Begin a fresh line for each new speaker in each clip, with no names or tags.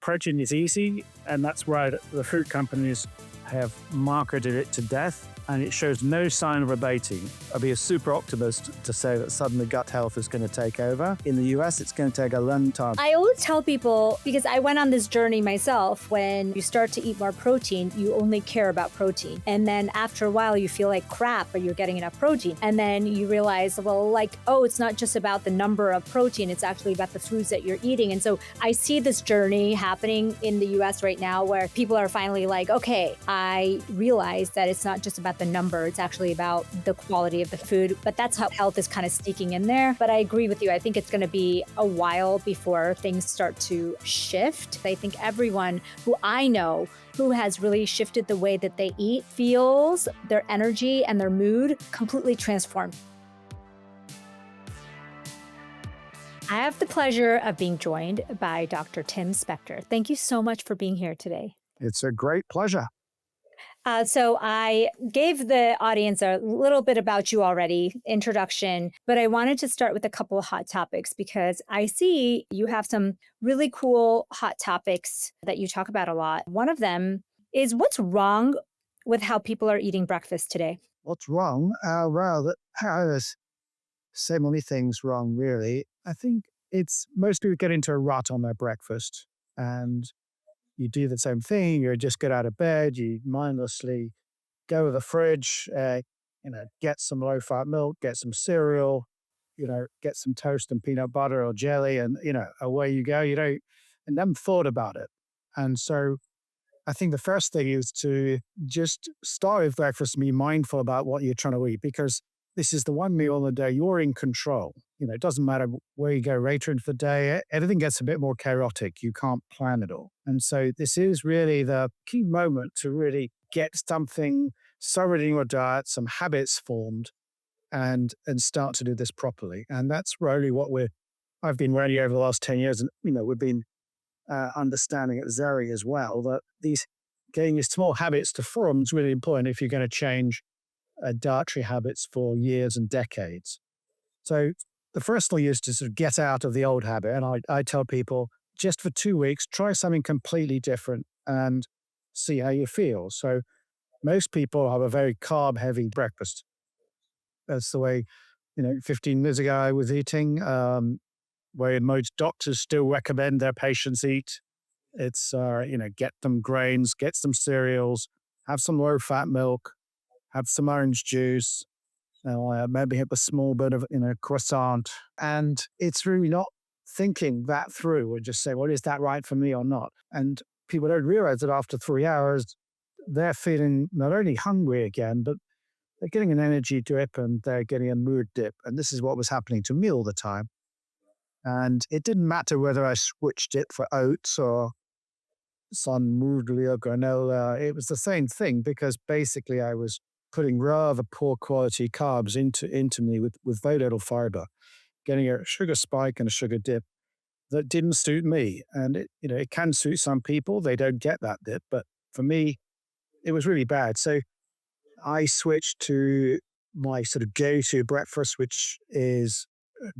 protein is easy, and that's why the food companies have marketed it to death, and it shows no sign of abating. I'd be a super optimist to say that suddenly gut health is going to take over. In the US, it's going to take a long time.
I always tell people, because I went on this journey myself, when you start to eat more protein, you only care about protein. And then after a while, you feel like crap, but you're getting enough protein. And then you realize, well, like, oh, it's not just about the number of protein, it's actually about the foods that you're eating. And so I see this journey happening in the US right now where people are finally like, okay, I realize that it's not just about the number, it's actually about the quality of the food. But that's how health is kind of sneaking in there. But I agree with you. I think it's going to be a while before things start to shift. I think everyone who I know who has really shifted the way that they eat feels their energy and their mood completely transformed. I have the pleasure of being joined by Dr. Tim Spector. Thank you so much for being here today.
It's a great pleasure.
So I gave the audience a little bit about you already, introduction, but I wanted to start with a couple of hot topics because I see you have some really cool hot topics that you talk about a lot. One of them is what's wrong with how people are eating breakfast today?
What's wrong? Well, there's so many things wrong, really. I think it's most people get into a rut on their breakfast, and you do the same thing. You just get out of bed, you mindlessly go to the fridge, get some low-fat milk, get some cereal, get some toast and peanut butter or jelly, and, away you go. And then thought about it. And so I think the first thing is to just start with breakfast and be mindful about what you're trying to eat, because this is the one meal of the day you're in control. It doesn't matter where you go later into the day. Everything gets a bit more chaotic. You can't plan it all. And so this is really the key moment to really get something solid in your diet, some habits formed, and start to do this properly. And that's really what I've been running over the last 10 years. And, we've been understanding at Zeri as well, that getting these small habits to form is really important if you're going to change dietary habits for years and decades. So the first thing is to sort of get out of the old habit. And I tell people, just for 2 weeks, try something completely different and see how you feel. So most people have a very carb-heavy breakfast. That's the way, 15 years ago I was eating, where most doctors still recommend their patients eat. It's, get them grains, get some cereals, have some low-fat milk, have some orange juice, maybe have a small bit of, croissant. And it's really not thinking that through or just say, well, is that right for me or not? And people don't realize that after 3 hours, they're feeling not only hungry again, but they're getting an energy dip and they're getting a mood dip. And this is what was happening to me all the time. And it didn't matter whether I switched it for oats or some moodly or granola. It was the same thing, because basically I was putting rather poor quality carbs into me with very little fiber, getting a sugar spike and a sugar dip that didn't suit me. And it can suit some people. They don't get that dip. But for me, it was really bad. So I switched to my sort of go-to breakfast, which is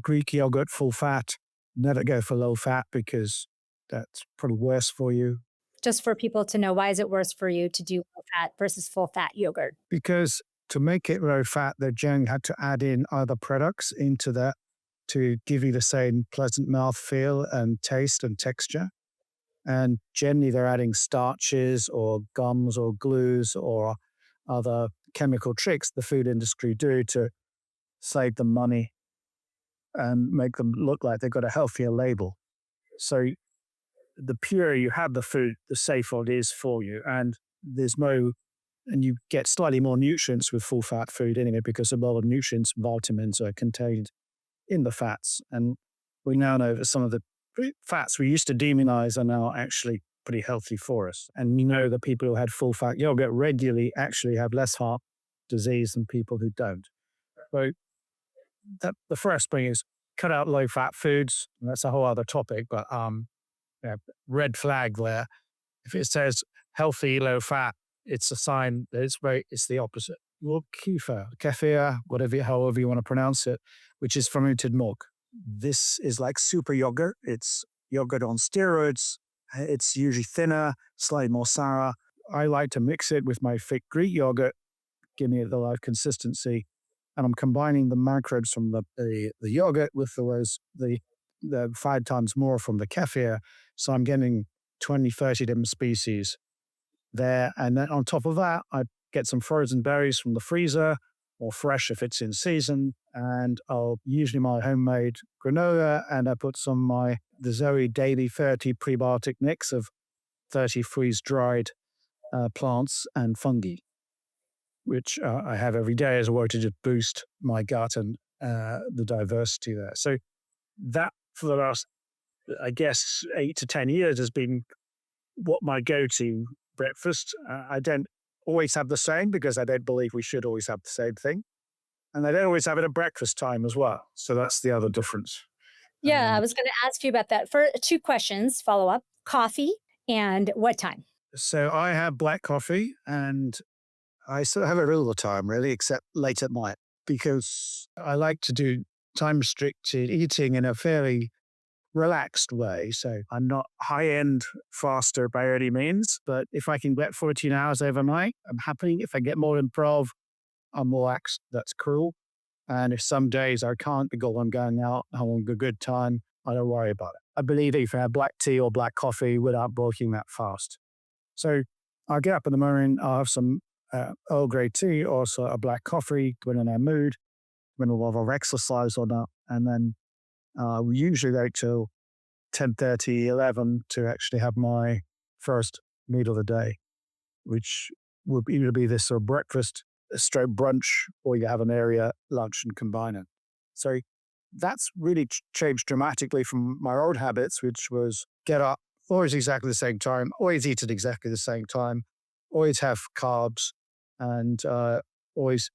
Greek yogurt, full fat. Never go for low fat because that's probably worse for you.
Just for people to know, why is it worse for you to do low fat versus full fat yogurt?
Because to make it low fat, they generally had to add in other products into that to give you the same pleasant mouthfeel and taste and texture. And generally they're adding starches or gums or glues or other chemical tricks the food industry do to save them money and make them look like they've got a healthier label. So the purer you have the food, the safer it is for you. And you get slightly more nutrients with full fat food anyway, because a lot of nutrients, vitamins are contained in the fats. And we now know that some of the fats we used to demonize are now actually pretty healthy for us. And we know that people who had full fat yogurt regularly actually have less heart disease than people who don't. So the first thing is cut out low fat foods. And that's a whole other topic, but red flag there. If it says healthy, low fat, it's a sign that it's the opposite. Well, kefir, however you want to pronounce it, which is fermented milk. This is like super yogurt. It's yogurt on steroids, It's usually thinner, slightly more sour. I like to mix it with my thick Greek yogurt, give me the right consistency. And I'm combining the macros from the yogurt with the 5 times more from the kefir. So I'm getting 20, 30 different species there. And then on top of that, I get some frozen berries from the freezer or fresh if it's in season. And I'll usually my homemade granola, and I put the Zoe Daily 30 prebiotic mix of 30 freeze dried plants and fungi, which I have every day as a way to just boost my gut and the diversity there. So that for the last, I guess, 8 to 10 years has been what my go-to breakfast. I don't always have the same because I don't believe we should always have the same thing. And I don't always have it at breakfast time as well. So that's the other difference.
Yeah, I was going to ask you about that. For two questions, follow up: coffee and what time?
So I have black coffee, and I sort of have it all the time, really, except late at night, because I like to do time restricted eating in a fairly relaxed way. So I'm not high end faster by any means, but if I can get 14 hours overnight, I'm happy. If I get more than 12, I'm relaxed. That's cool. And if some days I can't because I'm going out, having a good time, I don't worry about it. I believe if I have black tea or black coffee without working that fast. So I'll get up in the morning, I'll have some Earl Grey tea or a black coffee, depending on our mood, when we'll have our exercise or not. And then we usually wait till 10:30, 11 to actually have my first meal of the day, which would either be this sort of breakfast, stroke brunch, or you have an area lunch and combine it. So that's really changed dramatically from my old habits, which was get up always exactly the same time, always eat at exactly the same time, always have carbs, and always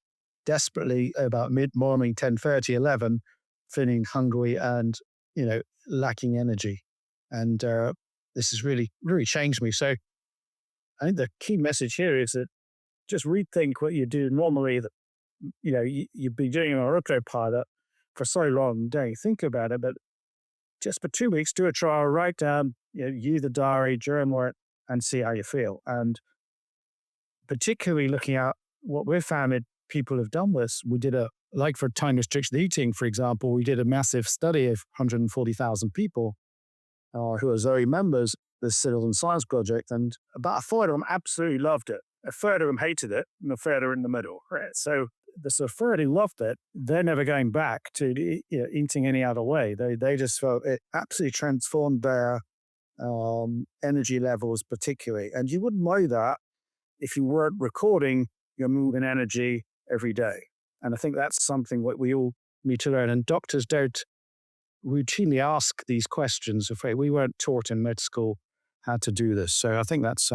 desperately about mid-morning, 10:30, 11, feeling hungry and, lacking energy. And this has really, really changed me. So I think the key message here is that just rethink what you do normally that, you've been doing on autopilot for so long, don't think about it, but just for 2 weeks, do a trial, write down, use the diary, journal it, and see how you feel. And particularly looking at what we've found that people have done this, we did like for time restricted eating, for example, we did a massive study of 140,000 people who are Zoe members, the Citizen Science Project, and about a third of them absolutely loved it. A third of them hated it, and a third are in the middle. Right? So the third who loved it, they're never going back to eating any other way. They just felt it absolutely transformed their energy levels particularly. And you wouldn't know that if you weren't recording your mood and energy every day. And I think that's something what we all need to learn. And doctors don't routinely ask these questions. We weren't taught in med school how to do this. So I think that's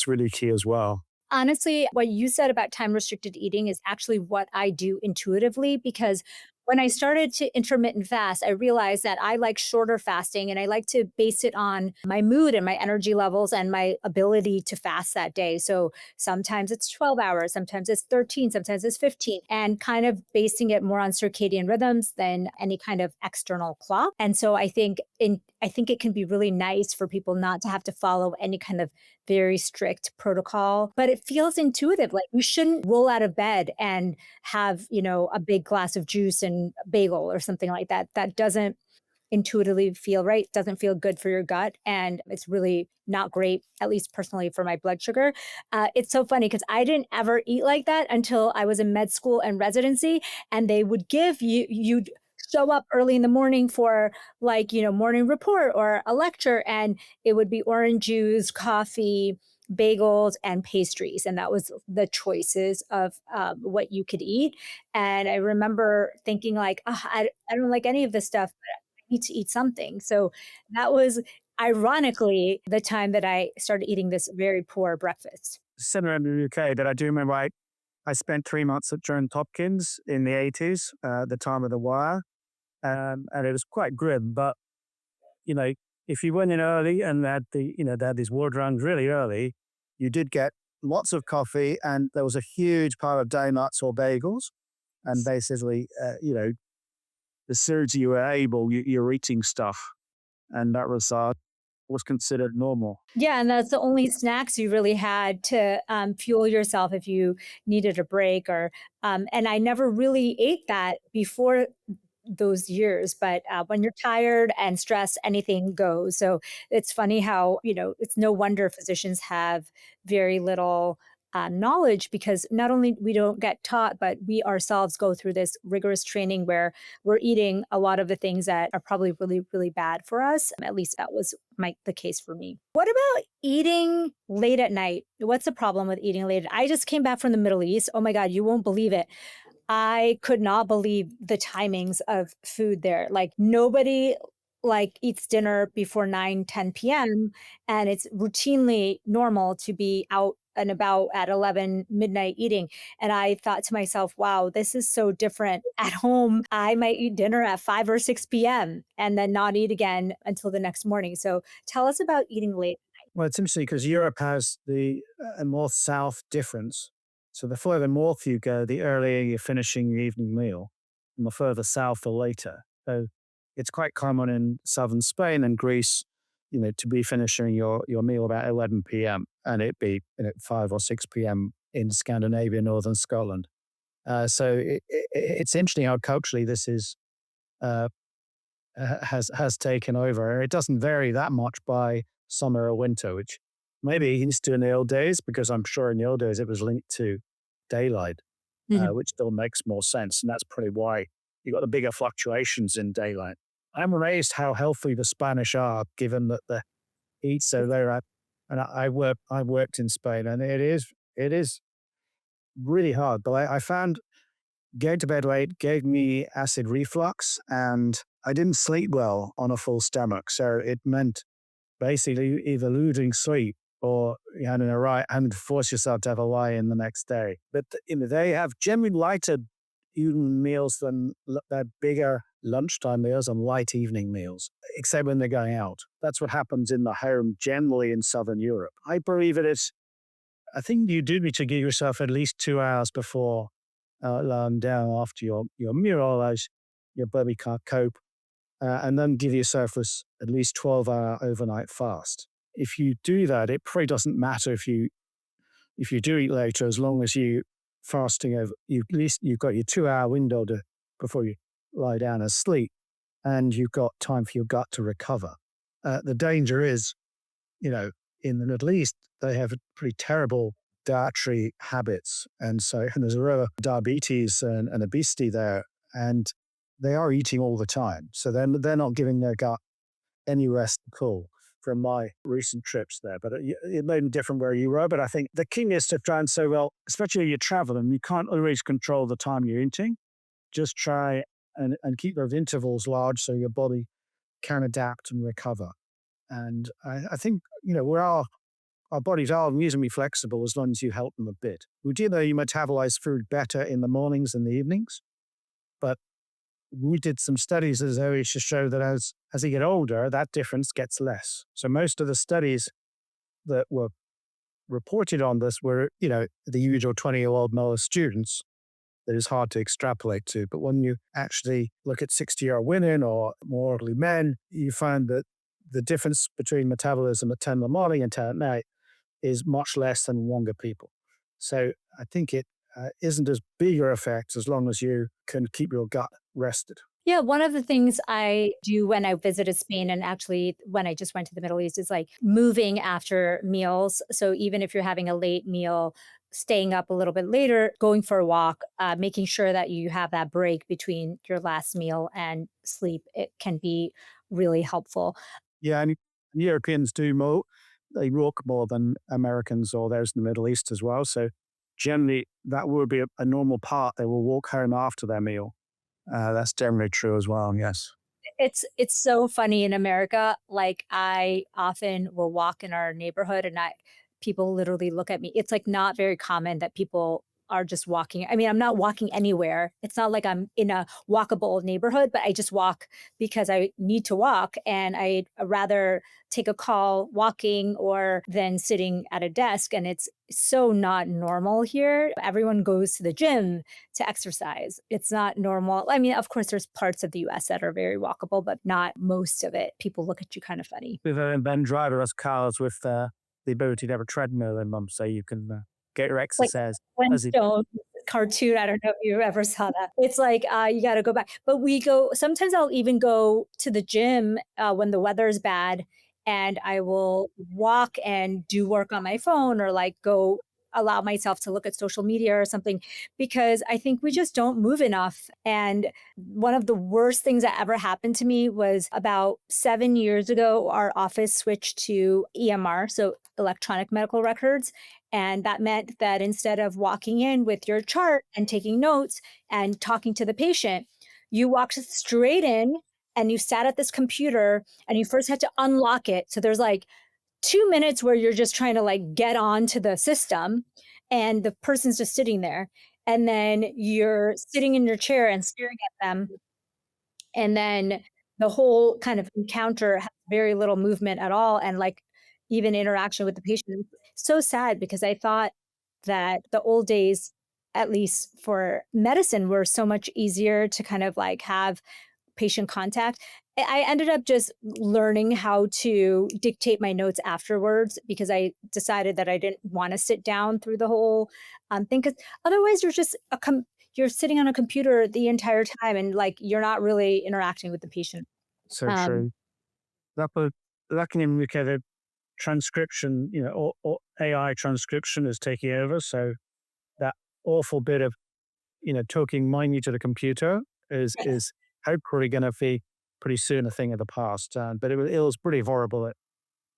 really key as well.
Honestly, what you said about time restricted eating is actually what I do intuitively, because when I started to intermittent fast, I realized that I like shorter fasting and I like to base it on my mood and my energy levels and my ability to fast that day. So sometimes it's 12 hours, sometimes it's 13, sometimes it's 15, and kind of basing it more on circadian rhythms than any kind of external clock. And so I think it can be really nice for people not to have to follow any kind of very strict protocol, but it feels intuitive. Like you shouldn't roll out of bed and have, a big glass of juice and a bagel or something like that. That doesn't intuitively feel right, doesn't feel good for your gut. And it's really not great, at least personally for my blood sugar. It's so funny because I didn't ever eat like that until I was in med school and residency. And they would give you'd show up early in the morning for morning report or a lecture, and it would be orange juice, coffee, bagels, and pastries. And that was the choices of what you could eat. And I remember thinking like, oh, I don't like any of this stuff, but I need to eat something. So that was ironically the time that I started eating this very poor breakfast.
Similar in the UK, but I do remember I spent 3 months at Johns Hopkins in the 80s, the time of the wire. And it was quite grim, but, if you went in early and they had these ward runs really early, you did get lots of coffee and there was a huge pile of donuts or bagels. And basically, as soon as you were able, you're eating stuff. And that was was considered normal.
Yeah, and that's the only snacks you really had to fuel yourself if you needed a break. Or and I never really ate that before those years. But when you're tired and stressed, anything goes. So it's funny how, it's no wonder physicians have very little knowledge, because not only we don't get taught, but we ourselves go through this rigorous training where we're eating a lot of the things that are probably really, really bad for us. At least that was the case for me. What about eating late at night? What's the problem with eating late? I just came back from the Middle East. Oh my God, you won't believe it. I could not believe the timings of food there. Like nobody eats dinner before 9, 10 p.m. And it's routinely normal to be out and about at 11 midnight eating. And I thought to myself, wow, this is so different. At home, I might eat dinner at 5 or 6 p.m. and then not eat again until the next morning. So tell us about eating late.
Well, it's interesting because Europe has the north-south difference. So the further north you go, the earlier you're finishing your evening meal, and the further south, the later. So it's quite common in southern Spain and Greece, to be finishing your meal about 11 p.m. and it be 5 or 6 p.m. in Scandinavia, northern Scotland. So it's interesting how culturally this is uh, has taken over. It doesn't vary that much by summer or winter, which maybe used to in the old days, because I'm sure in the old days it was linked to daylight,
Mhm.
which still makes more sense. And that's probably why you got the bigger fluctuations in daylight. I'm amazed how healthy the Spanish are, given that the heat so low. And I worked in Spain, and it is really hard. But I found going to bed late gave me acid reflux, and I didn't sleep well on a full stomach. So it meant basically either losing sleep or you had an right and force yourself to have a lie in the next day. But they have generally lighter evening meals than their bigger lunchtime meals and light evening meals, except when they're going out. That's what happens in the home generally in Southern Europe. I believe it is. I think you do need to give yourself at least 2 hours before lying down after your meal, otherwise your body can't cope, and then give yourself this at least 12-hour overnight fast. If you do that, it probably doesn't matter if you do eat later, as long as you fasting over, at least you've got your 2-hour window before you lie down and sleep, and you've got time for your gut to recover. The danger is, you know, in the Middle East, they have pretty terrible dietary habits. And there's a real diabetes and obesity there. And they are eating all the time. So they're not giving their gut any rest at all from my recent trips there. But it may be different where you were. But I think the key is to try and say, well, especially when you're traveling, you can't always control the time you're eating. Just try and keep those intervals large so your body can adapt and recover. And I think, our bodies are reasonably flexible as long as you help them a bit. We do know you metabolize food better in the mornings than the evenings, but we did some studies as always to show that as you get older, that difference gets less. So most of the studies that were reported on this were, the usual 20-year-old male students that is hard to extrapolate to. But when you actually look at 60-year women or more elderly men, you find that the difference between metabolism at 10 in the morning and 10 at night is much less than younger people. So I think it isn't as big a effect as long as you can keep your gut rested.
Yeah, one of the things I do when I visited Spain, and actually when I just went to the Middle East, is like moving after meals. So even if you're having a late meal, staying up a little bit later, going for a walk, making sure that you have that break between your last meal and sleep, it can be really helpful.
Yeah, and Europeans do more. They walk more than Americans or those in the Middle East as well. So generally, that would be a normal part. They will walk home after their meal. That's generally true as well. Yes.
It's so funny in America. Like I often will walk in our neighborhood and I people literally look at me. It's like not very common that people are just walking. I mean, I'm not walking anywhere. It's not like I'm in a walkable neighborhood, but I just walk because I need to walk. And I'd rather take a call walking or than sitting at a desk. And it's so not normal here. Everyone goes to the gym to exercise. It's not normal. I mean, of course, there's parts of the US that are very walkable, but not most of it. People look at you kind of funny.
With then driverless cars with the ability to have a treadmill in them so you can get your
Like
exercise as it.
Flintstone cartoon. I don't know if you ever saw that. It's like, you gotta go back. But we go sometimes I'll even go to the gym, when the weather is bad, and I will walk and do work on my phone or, like, go allow myself to look at social media or something because I think we just don't move enough, and one of the worst things that ever happened to me was about 7 years ago, our office switched to EMR, so electronic medical records, and that meant that instead of walking in with your chart and taking notes and talking to the patient, you walked straight in and you sat at this computer and you first had to unlock it. So there's like 2 minutes where you're just trying to like get onto the system and the person's just sitting there. And then you're sitting in your chair and staring at them, and then the whole kind of encounter has very little movement at all and, like, even interaction with the patient. So sad because I thought that the old days, at least for medicine, were so much easier to kind of, like, have patient contact. I ended up just learning how to dictate my notes afterwards because I decided that I didn't wanna sit down through the whole, thing. Because otherwise you're just you're sitting on a computer the entire time and, like, you're not really interacting with the patient.
So
Um,
true. That that can even look at a transcription, or AI transcription is taking over. So that awful bit of, talking minely to the computer is hopefully going to be pretty soon a thing of the past. But it was pretty horrible.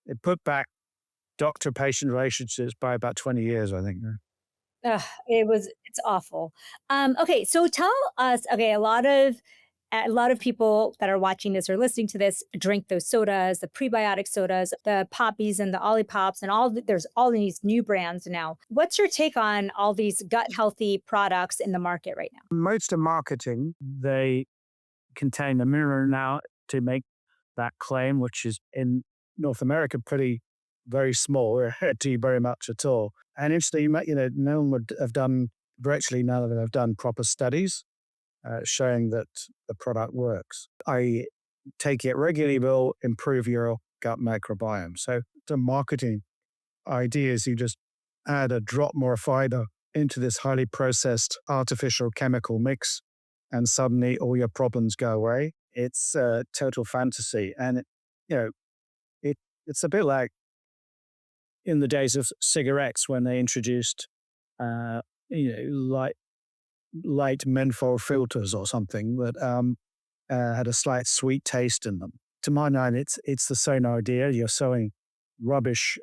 It put back doctor-patient relationships by about 20 years, I think.
ugh, it's awful. Okay, so tell us, okay, a lot of people that are watching this or listening to this drink those sodas, the prebiotic sodas, the poppies and the Olipops, and there's all these new brands now. What's your take on all these gut healthy products in the market right now?
Most of marketing, they contain a mirror now to make that claim, which is in North America pretty very small or do very much at all. And interestingly, no one would have done virtually none of them have done proper studies showing that the product works. I take it regularly will improve your gut microbiome. So the marketing idea is you just add a drop more fiber into this highly processed artificial chemical mix, and suddenly all your problems go away. It's a total fantasy, and you know it. It's a bit like in the days of cigarettes when they introduced, uh, light menthol filters or something that had a slight sweet taste in them. To my mind, it's the same idea. You're selling rubbish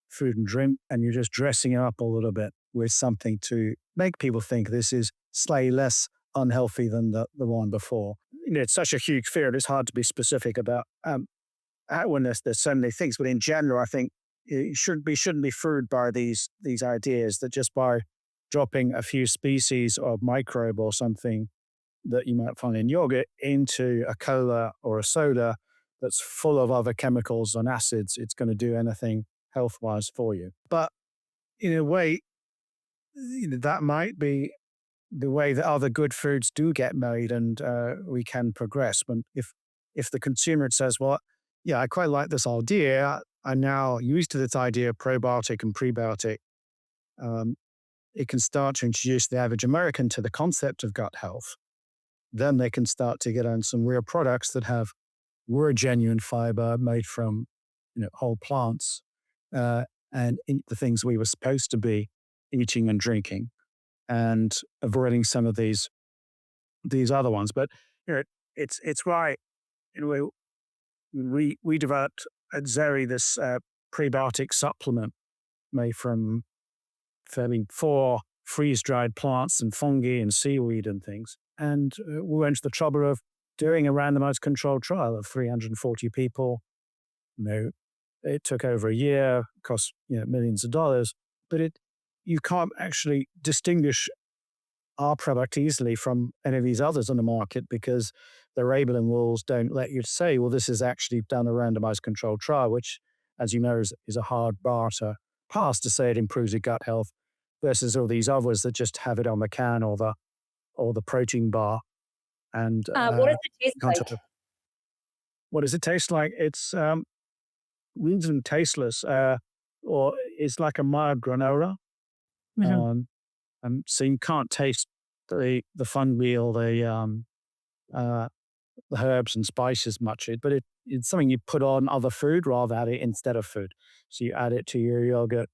food and drink, and you're just dressing it up a little bit with something to make people think this is slightly less unhealthy than the one before. It's such a huge field. It's hard to be specific about when there's so many things. But in general, I think you shouldn't be fooled by these ideas that just by dropping a few species of microbe or something that you might find in yogurt into a cola or a soda that's full of other chemicals and acids, it's going to do anything health wise for you. But in a way, that might be the way that other good foods do get made, and we can progress. But if the consumer says, "Well, yeah, I quite like this idea. I'm now used to this idea of probiotic and prebiotic," um, it can start to introduce the average American to the concept of gut health. Then they can start to get on some real products that were genuine fiber made from whole plants, uh, and the things we were supposed to be eating and drinking, and avoiding some of these other ones. But you know, it's right. We developed at Zeri this prebiotic supplement made from 34 freeze-dried plants and fungi and seaweed and things. And we went to the trouble of doing a randomized controlled trial of 340 people. It took over a year, cost millions of dollars, but you can't actually distinguish our product easily from any of these others on the market because the labeling rules don't let you say, well, this is actually done a randomized controlled trial, which, as you know, is a hard bar to pass to say it improves your gut health versus all these others that just have it on the can or the protein bar. And
What does it taste
can't
like?
tell- what does it taste like? It's weird and tasteless, or it's like a mild granola.
Mhm.
Um, and so you can't taste the fungi or uh, the herbs and spices much, but it's something you put on other food rather than add it instead of food. So you add it to your yogurt,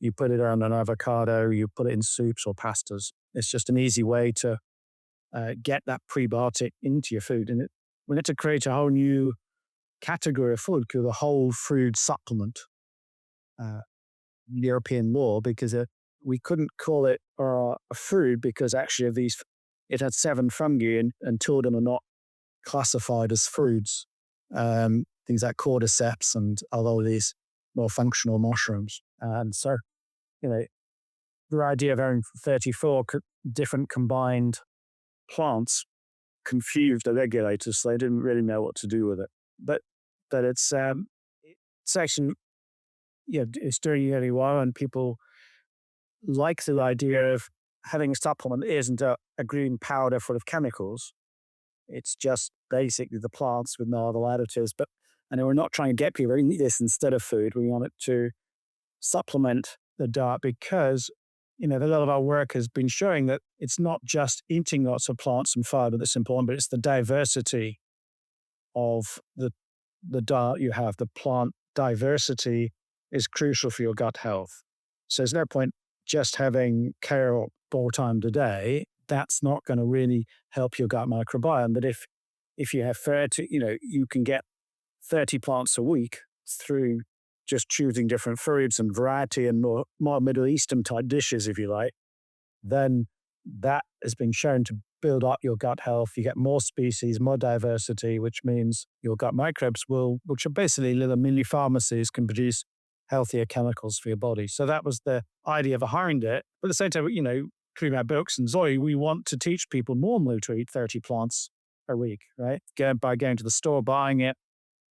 you put it on an avocado, you put it in soups or pastas. It's just an easy way to get that prebiotic into your food. And we had to create a whole new category of food called a whole food supplement, uh, European law, because we couldn't call it a food because actually of these, it had 7 fungi and 2 of them are not classified as foods. Things like cordyceps and all these more functional mushrooms. And so, you know, the idea of having 34 different combined plants confused the regulators, so they didn't really know what to do with it. But it's actually, yeah, it's doing really well, and people like the idea of having a supplement that isn't a green powder full of chemicals. It's just basically the plants with no other additives. And we're not trying to get people to eat this instead of food. We want it to supplement the diet because, a lot of our work has been showing that it's not just eating lots of plants and fiber that's important, but it's the diversity of the diet you have. The plant diversity is crucial for your gut health. So there's no point just having kale 4 times a day. That's not going to really help your gut microbiome. But if you have 30, you can get 30 plants a week through just choosing different foods and variety and more Middle Eastern type dishes, if you like, then that has been shown to build up your gut health. You get more species, more diversity, which means your gut microbes which are basically little mini pharmacies, can produce healthier chemicals for your body. So that was the idea behind it. But at the same time, through my books and Zoe, we want to teach people normally to eat 30 plants a week, right? By going to the store, buying it,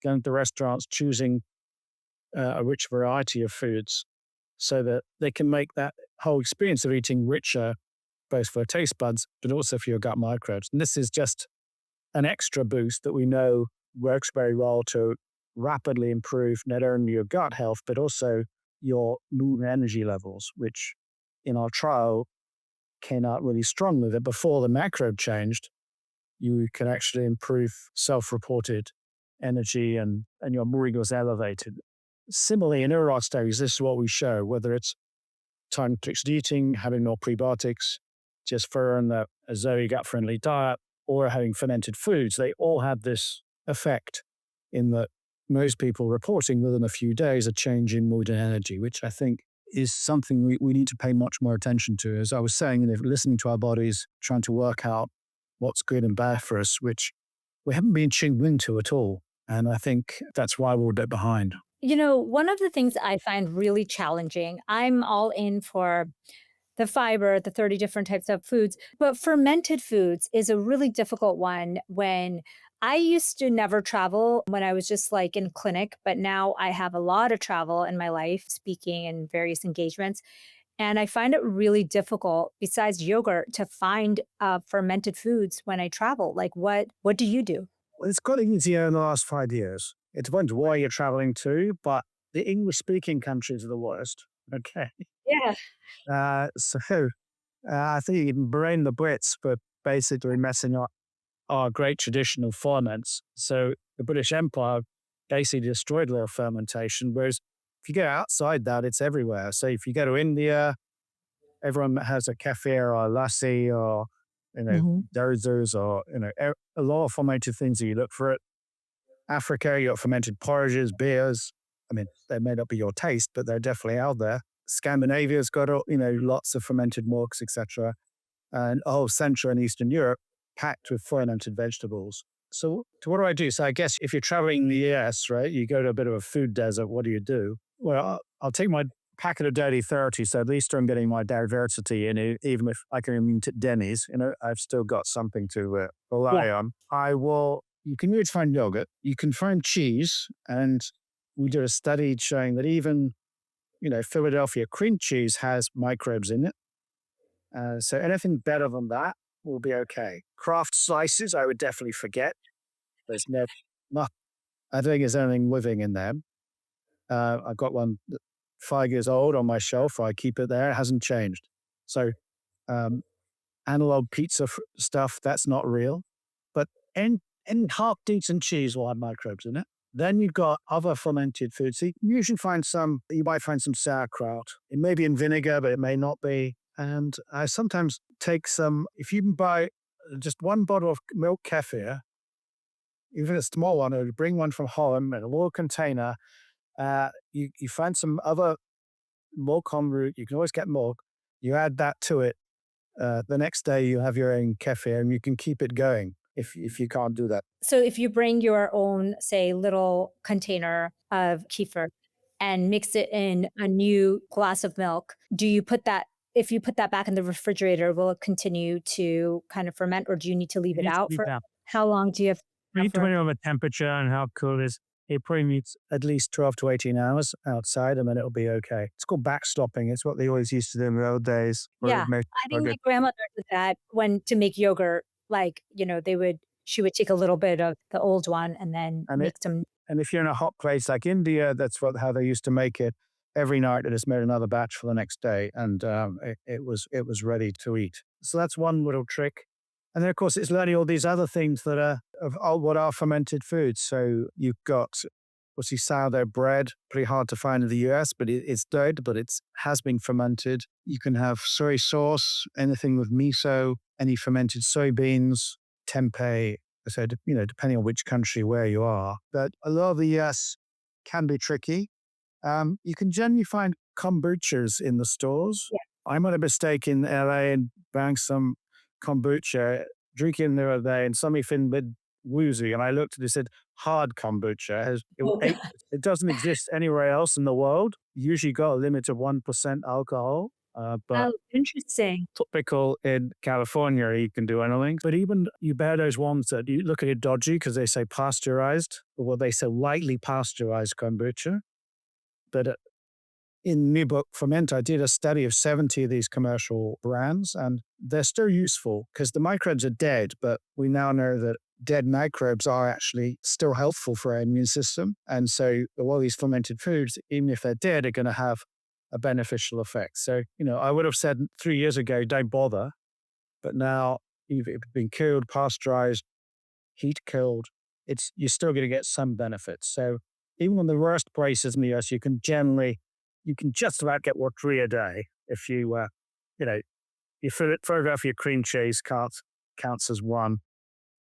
going to restaurants, choosing a rich variety of foods so that they can make that whole experience of eating richer, both for taste buds, but also for your gut microbes. And this is just an extra boost that we know works very well to rapidly improve not only your gut health, but also your mood and energy levels, which in our trial came out really strongly that before the macro changed, you can actually improve self-reported energy and your mood was elevated. Similarly, in our studies, this is what we show, whether it's time restricted eating, having more prebiotics, just following a Zoe gut-friendly diet, or having fermented foods, they all have this effect in that most people reporting within a few days a change in mood and energy, which I think is something we need to pay much more attention to. As I was saying, listening to our bodies, trying to work out what's good and bad for us, which we haven't been tuned into at all. And I think that's why we're a bit behind.
One of the things I find really challenging, I'm all in for the fiber, the 30 different types of foods, but fermented foods is a really difficult one when I used to never travel when I was just like in clinic, but now I have a lot of travel in my life, speaking and various engagements. And I find it really difficult, besides yogurt, to find fermented foods when I travel. Like, what do you do?
Well, it's got easier in the last 5 years. It depends where you're traveling to, but the English speaking countries are the worst. Okay.
Yeah.
So I think you can blame the Brits for basically messing up our great traditional ferments. So the British Empire basically destroyed their fermentation, whereas if you go outside that, it's everywhere. So if you go to India, everyone has a kefir or a lassi or,
Mhm.
dozers or, a lot of fermented things that you look for it. Africa, you got fermented porridges, beers. I mean, they may not be your taste, but they're definitely out there. Scandinavia's got, lots of fermented milks, etc. And Central and Eastern Europe packed with fermented vegetables. So what do I do? So I guess if you're traveling in the US, right, you go to a bit of a food desert, what do you do? Well, I'll take my packet of daily 30, so at least I'm getting my diversity in it, even if I can eat at Denny's, I've still got something to
Yeah.
rely on. You can use find yogurt, you can find cheese, and we did a study showing that even, Philadelphia cream cheese has microbes in it. So anything better than that will be okay. Kraft slices, I would definitely forget. There's no, I don't think there's anything living in them. I've got one 5 years old on my shelf. I keep it there. It hasn't changed. So um, analog pizza stuff, that's not real. But any half decent cheese will have microbes in it. Then you've got other fermented foods. So you might find some sauerkraut. It may be in vinegar, but it may not be. And I sometimes take if you can buy just one bottle of milk kefir, even a small one, or bring one from home in a little container. You find some other milk en route. You can always get milk. You add that to it. The next day you have your own kefir, and you can keep it going if you can't do that.
So if you bring your own, say, little container of kefir and mix it in a new glass of milk, if you put that back in the refrigerator, will it continue to kind of ferment, or do you need to leave
It
it
needs to
out
be
for
down.
how long do you have for?
Depending on the temperature and how cool it is, it probably needs
At least 12 to 18 hours outside, and then it'll be okay. It's called backstopping. It's what they always used to do in the old days.
Yeah. I think my grandmother did that to make yogurt, she would take a little bit of the old one and then
And
make some.
And if you're in a hot place like India, that's how they used to make it. Every night they just made another batch for the next day, and it was ready to eat. So that's one little trick. And then, of course, it's learning all these other things that are what are fermented foods. So you've got, obviously, sourdough bread, pretty hard to find in the US, but it's dead, but it has been fermented. You can have soy sauce, anything with miso, any fermented soybeans, tempeh. So, depending on which country, where you are. But a lot of the US can be tricky. You can generally find kombuchas in the stores.
Yeah.
I made a mistake in LA and buying some kombucha, drinking the other day, and somebody feeling a bit woozy. And I looked and it said hard kombucha. It doesn't exist anywhere else in the world. You usually got a limit of 1% alcohol. But
Oh, interesting.
typical in California, you can do anything. But even you bear those ones that you look at it dodgy because they say pasteurized, or they say lightly pasteurized kombucha. But in the new book, Ferment, I did a study of 70 of these commercial brands, and they're still useful because the microbes are dead, but we now know that dead microbes are actually still helpful for our immune system. And so a lot of these fermented foods, even if they're dead, are going to have a beneficial effect. So, I would have said 3 years ago, don't bother. But now you've been killed, pasteurized, heat killed, you're still going to get some benefits. So even in the worst places in the US, you can just about get 3 a day if you Philadelphia cream cheese counts as one,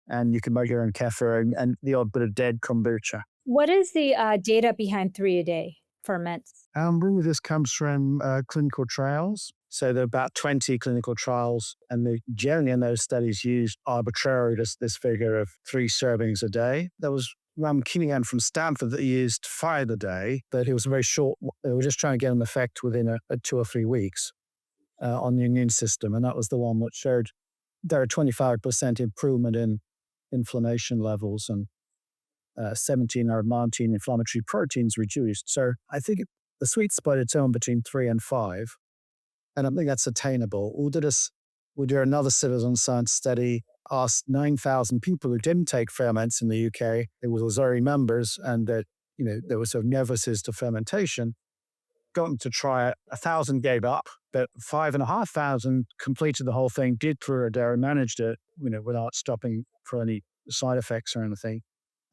and you can make your own kefir and the odd bit of dead kombucha.
What is the data behind 3 a day ferments?
Really, this comes from clinical trials. So there are about 20 clinical trials, and they generally in those studies used arbitrarily this figure of 3 servings a day. There was Ram Kinian from Stanford that used 5 a day, but it was very short. They were just trying to get an effect within 2 or 3 weeks on the immune system, and that was the one that showed there are 25% improvement in inflammation levels and 17 or 19 inflammatory proteins reduced. So I think the sweet spot is on between 3 and 5. And I think that's attainable. We did another citizen science study, asked 9,000 people who didn't take ferments in the UK. It was Missouri members, and that, there were sort of novices to fermentation. Got them to try it. 1,000 gave up, but 5,500 completed the whole thing, did 3 a day, and managed it, without stopping for any side effects or anything.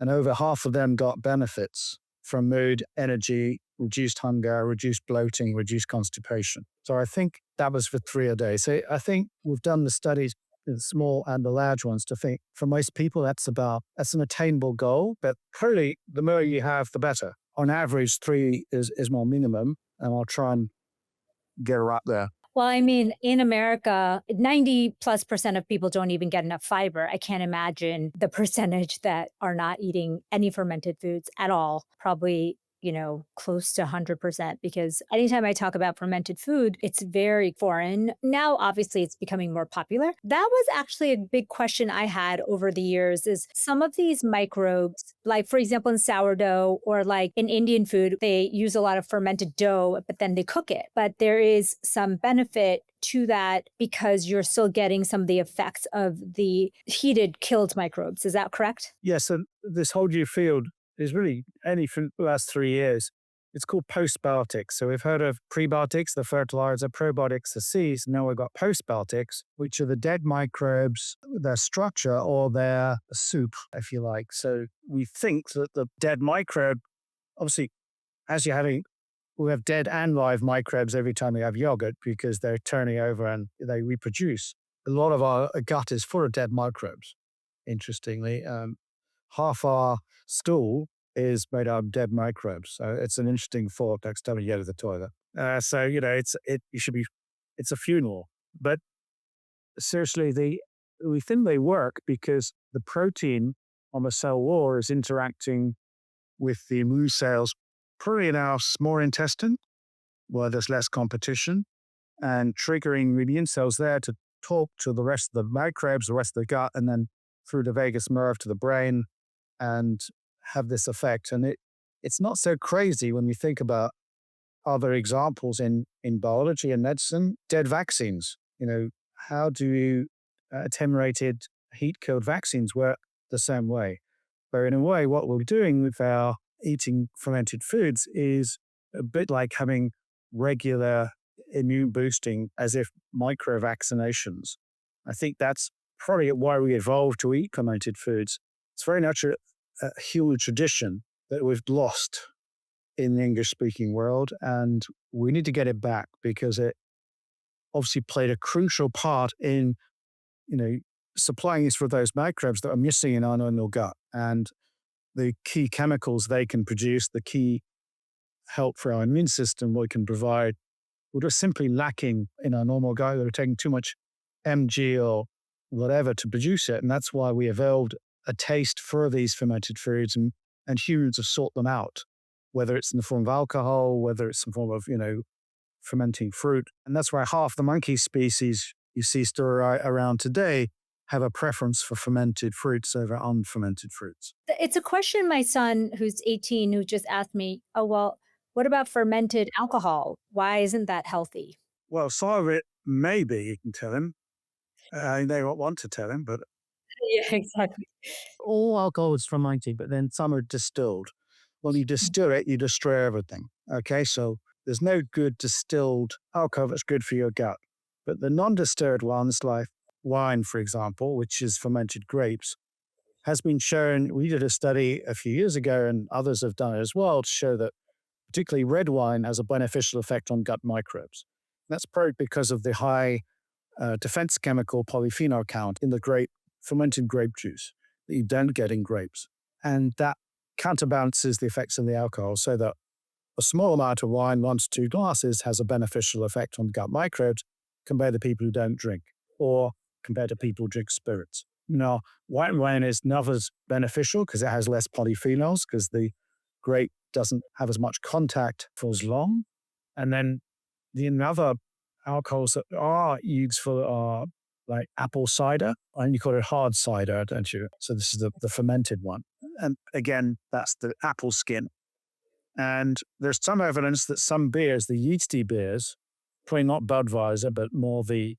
And over half of them got benefits from mood, energy, reduced hunger, reduced bloating, reduced constipation. So I think that was for 3 a day. So I think we've done the studies, the small and the large ones, to think for most people that's an attainable goal. But clearly, the more you have, the better. On average, 3 is more minimum, and I'll try and get her up there.
Well, I mean, in America, 90+% of people don't even get enough fiber. I can't imagine the percentage that are not eating any fermented foods at all. Probably, close to 100%, because anytime I talk about fermented food, it's very foreign. Now, obviously, it's becoming more popular. That was actually a big question I had over the years is some of these microbes, like for example, in sourdough or like in Indian food, they use a lot of fermented dough, but then they cook it. But there is some benefit to that because you're still getting some of the effects of the heated killed microbes. Is that correct?
Yes, and this whole new field is really only for the last 3 years. It's called postbiotics. So we've heard of prebiotics, the fertilizer, probiotics, the seeds. Now we've got postbiotics, which are the dead microbes, their structure or their soup, if you like. So we think that the dead microbe, obviously, as you're having, we have dead and live microbes every time we have yogurt because they're turning over and they reproduce. A lot of our gut is full of dead microbes, interestingly. Half our stool is made out of dead microbes. So it's an interesting thought next time you go to the toilet. It's a funeral. But seriously, we think they work because the protein on the cell wall is interacting with the immune cells probably in our small intestine, where there's less competition, and triggering the immune cells there to talk to the rest of the microbes, the rest of the gut, and then through the vagus nerve to the brain and have this effect. And it's not so crazy when we think about other examples in biology and medicine. Dead vaccines, how do attenuated heat-killed vaccines work the same way? But in a way, what we're doing with our eating fermented foods is a bit like having regular immune boosting as if micro vaccinations. I think that's probably why we evolved to eat fermented foods. It's very much a huge tradition that we've lost in the English-speaking world, and we need to get it back because it obviously played a crucial part in, supplying us for those microbes that are missing in our normal gut. And the key chemicals they can produce, the key help for our immune system we can provide, we're just simply lacking in our normal gut. We're taking too much mg or whatever to produce it. And that's why we evolved a taste for these fermented foods, and humans have sought them out, whether it's in the form of alcohol, whether it's in the form of, fermenting fruit. And that's why half the monkey species you see still around today have a preference for fermented fruits over unfermented fruits.
It's a question my son, who's 18, who just asked me, oh, well, what about fermented alcohol? Why isn't that healthy?
Well, some of it, maybe you can tell him. They won't want to tell him, but
Yeah, exactly.
all alcohol is fermented, but then some are distilled. When you distill it, you destroy everything. Okay, so there's no good distilled alcohol that's good for your gut. But the non-distilled ones, like wine, for example, which is fermented grapes, has been shown. We did a study a few years ago, and others have done it as well, to show that particularly red wine has a beneficial effect on gut microbes. That's probably because of the high defense chemical polyphenol count in the fermented grape juice that you don't get in grapes. And that counterbalances the effects of the alcohol, so that a small amount of wine, 1 to 2 glasses, has a beneficial effect on gut microbes compared to people who don't drink, or compared to people who drink spirits. Now, white wine is not as beneficial because it has less polyphenols, because the grape doesn't have as much contact for as long. And then the other alcohols that are useful are like apple cider, and you call it hard cider, don't you? So this is the fermented one. And again, that's the apple skin. And there's some evidence that some beers, the yeasty beers, probably not Budweiser, but more the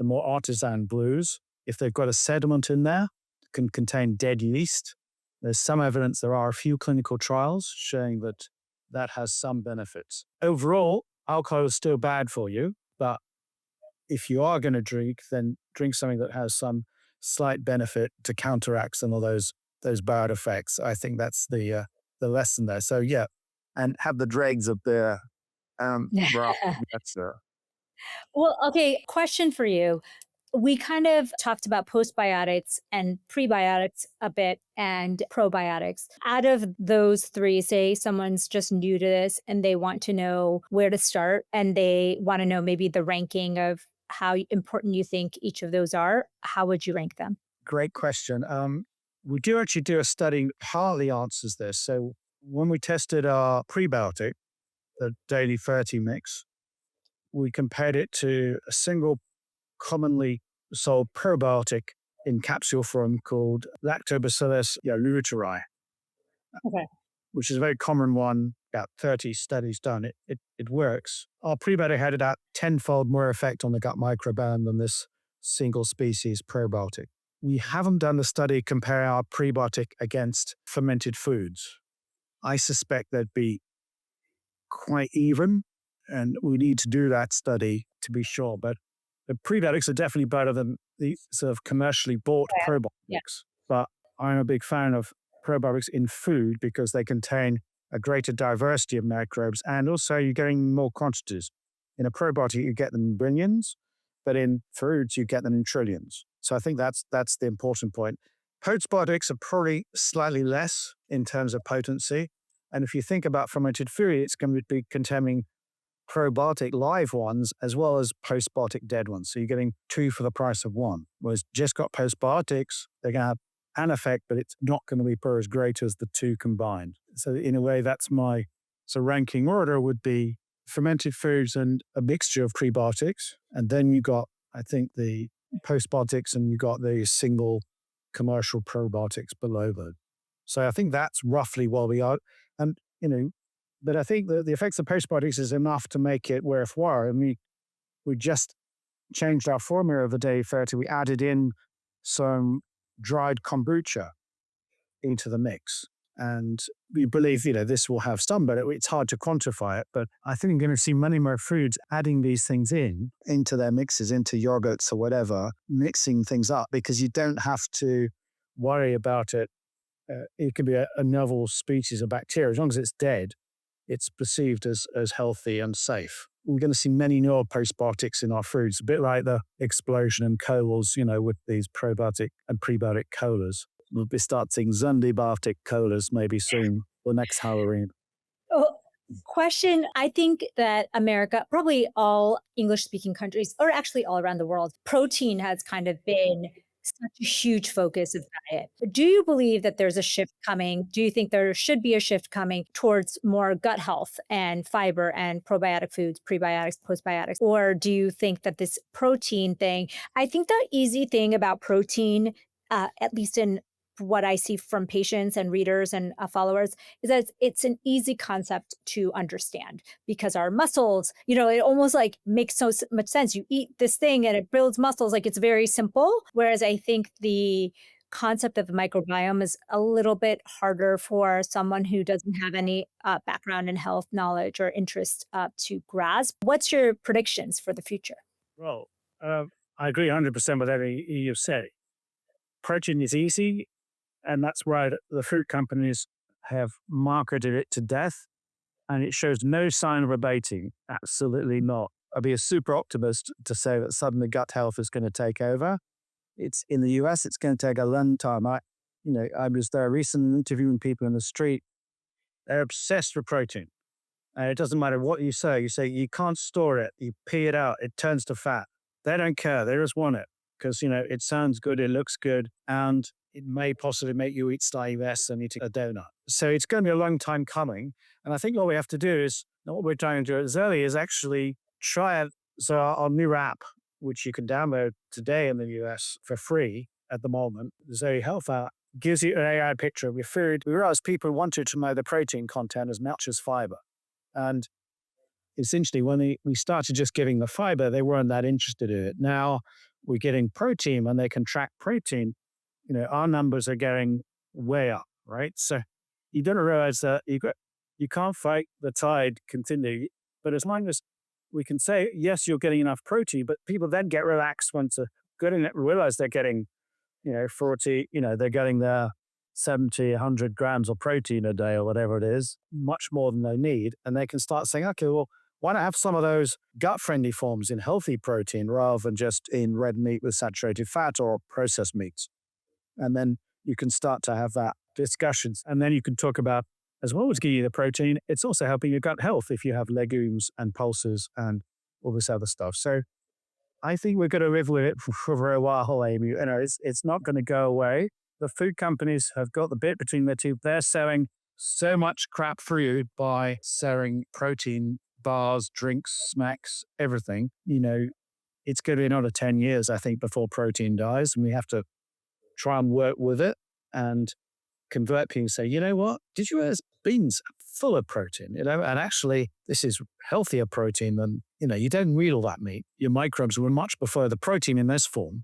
more artisan brews, if they've got a sediment in there, can contain dead yeast. There's some evidence, there are a few clinical trials showing that that has some benefits. Overall, alcohol is still bad for you, but if you are going to drink, then drink something that has some slight benefit to counteract some of those bad effects. I think that's the lesson there. So yeah, and have the dregs of the broth. That's
Well, okay, question for you. We kind of talked about postbiotics and prebiotics a bit and probiotics. Out of those three, say someone's just new to this and they want to know where to start and they want to know maybe the ranking of how important you think each of those are, how would you rank them?
great question. We do actually do a study that partly answers this. So when we tested our prebiotic, the daily 30 mix, we compared it to a single commonly sold probiotic in capsule form called Lactobacillus reuteri,
Okay.
which is a very common one. About 30 studies done. It works. Our prebiotic had about tenfold more effect on the gut microbiome than this single species probiotic. We haven't done the study comparing our prebiotic against fermented foods. I suspect they'd be quite even, and we need to do that study to be sure. But the prebiotics are definitely better than the sort of commercially bought probiotics.
Yeah.
But I'm a big fan of probiotics in food because they contain a greater diversity of microbes, and also you're getting more quantities. In a probiotic, you get them in billions, but in foods, you get them in trillions. So I think that's the important point. Postbiotics are probably slightly less in terms of potency. And if you think about fermented food, it's going to be containing probiotic live ones as well as postbiotic dead ones. So you're getting two for the price of one. Whereas just got postbiotics, they're going to have an effect, but it's not going to be as great as the two combined. So in a way, that's my ranking order would be fermented foods and a mixture of prebiotics. And then you got, I think, the postbiotics, and you got the single commercial probiotics below that. So I think that's roughly where we are. And, but I think the effects of postbiotics is enough to make it worthwhile. I mean, we just changed our formula of the day 30. We added in some dried kombucha into the mix. And we believe, this will have some, but it's hard to quantify it. But I think we're going to see many more foods adding these things into their mixes, into yogurts or whatever, mixing things up, because you don't have to worry about it. It could be a novel species of bacteria. As long as it's dead, it's perceived as healthy and safe. We're going to see many more postbiotics in our foods, a bit like the explosion in colas, with these probiotic and prebiotic colas. We'll start seeing Zundibiotic colas maybe soon, or next Halloween.
Oh, question. I think that America, probably all English speaking countries, or actually all around the world, protein has kind of been such a huge focus of diet. Do you believe that there's a shift coming? Do you think there should be a shift coming towards more gut health and fiber and probiotic foods, prebiotics, postbiotics? Or do you think that this protein thing, I think the easy thing about protein, at least in what I see from patients and readers and followers, is that it's an easy concept to understand, because our muscles, it almost like makes so much sense. You eat this thing and it builds muscles, like it's very simple. Whereas I think the concept of the microbiome is a little bit harder for someone who doesn't have any background in health knowledge or interest to grasp. What's your predictions for the future?
Well, I agree 100% with everything you've said. Protein is easy, and that's why the food companies have marketed it to death, and it shows no sign of abating. Absolutely not. I'd be a super optimist to say that suddenly gut health is going to take over. It's in the US, it's going to take a long time. I was there recently interviewing people in the street. They're obsessed with protein. And it doesn't matter what you say you can't store it, you pee it out, it turns to fat. They don't care. They just want it because, it sounds good, it looks good, and it may possibly make you eat slightly less than eating a donut. So it's going to be a long time coming. And I think what we have to do is, not what we're trying to do as early, is actually try it. So our new app, which you can download today in the US for free at the moment, the Zoe Health app, gives you an AI picture of your food. We realized people wanted to know the protein content as much as fiber. And essentially, when we started just giving the fiber, they weren't that interested in it. Now we're getting protein, and they can track protein. Our numbers are getting way up, right? So you don't realize that you can't fight the tide continually. But as long as we can say, yes, you're getting enough protein, but people then get relaxed once they're realize they're getting, 40, they're getting their 70, 100 grams of protein a day or whatever it is, much more than they need. And they can start saying, okay, well, why not have some of those gut-friendly forms in healthy protein rather than just in red meat with saturated fat or processed meats? And then you can start to have that discussions. And then you can talk about, as well as giving you the protein, it's also helping your gut health if you have legumes and pulses and all this other stuff. So I think we're going to live with it for a while, Amy. It's not going to go away. The food companies have got the bit between the two. They're selling
so much crap food by selling protein bars, drinks, snacks, everything. It's going to be another 10 years, I think, before protein dies. And we have to try and work with it and convert people and say, you know what? Did you realize beans are full of protein? And actually, this is healthier protein than, you don't need all that meat. Your microbes will much prefer the protein in this form.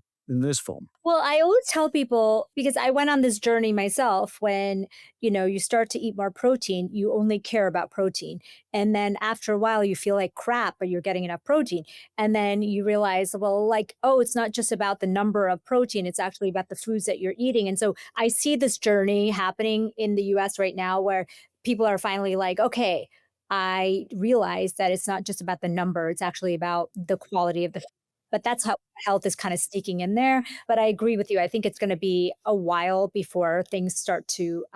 Well, I always tell people, because I went on this journey myself, when, you start to eat more protein, you only care about protein. And then after a while, you feel like crap, but you're getting enough protein. And then you realize, well, like, oh, it's not just about the number of protein, it's actually about the foods that you're eating. And so I see this journey happening in the US right now where people are finally like, okay, I realize that it's not just about the number, it's actually about the quality of the. But that's how health is kind of sneaking in there. But I agree with you. I think it's going to be a while before things start to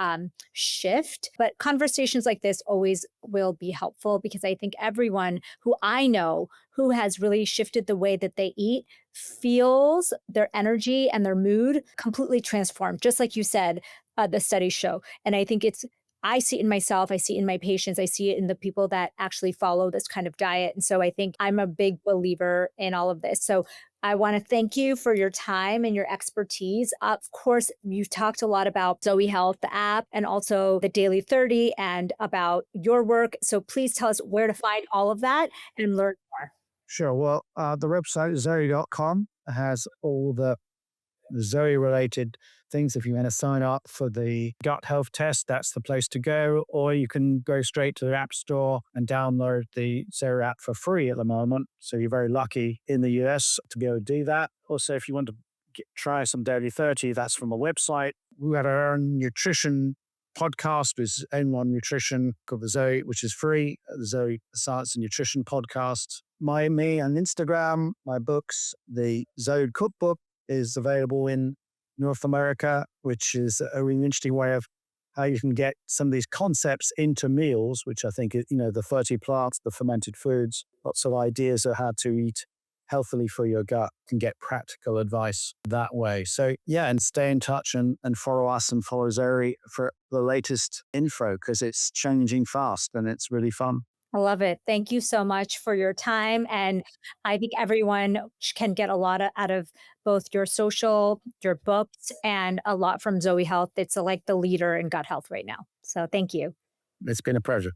shift. But conversations like this always will be helpful, because I think everyone who I know who has really shifted the way that they eat feels their energy and their mood completely transformed, just like you said, the studies show. And I think I see it in myself, I see it in my patients, I see it in the people that actually follow this kind of diet. And so I think I'm a big believer in all of this. So I want to thank you for your time and your expertise. Of course, you've talked a lot about Zoe Health, the app, and also the Daily 30 and about your work. So please tell us where to find all of that and learn more.
Sure. Well, the website is zoe.com. It has all the Zoe related things. If you want to sign up for the gut health test, that's the place to go. Or you can go straight to the App Store and download the Zoe app for free at the moment. So you're very lucky in the US to be able to do that. Also, if you want to try some Daily 30, that's from a website. We had our own nutrition podcast with N1 Nutrition called the Zoe, which is free. The Zoe Science and Nutrition podcast. Me on Instagram, my books, the Zoe Cookbook is available in North America, which is a really interesting way of how you can get some of these concepts into meals, which I think, the 30 plants, the fermented foods, lots of ideas of how to eat healthily for your gut, can get practical advice that way. So yeah, and stay in touch and follow us and follow Zoe for the latest info, because it's changing fast and it's really fun.
I love it. Thank you so much for your time. And I think everyone can get a lot out of both your social, your books, and a lot from Zoe Health. It's like the leader in gut health right now. So thank you.
It's been a pleasure.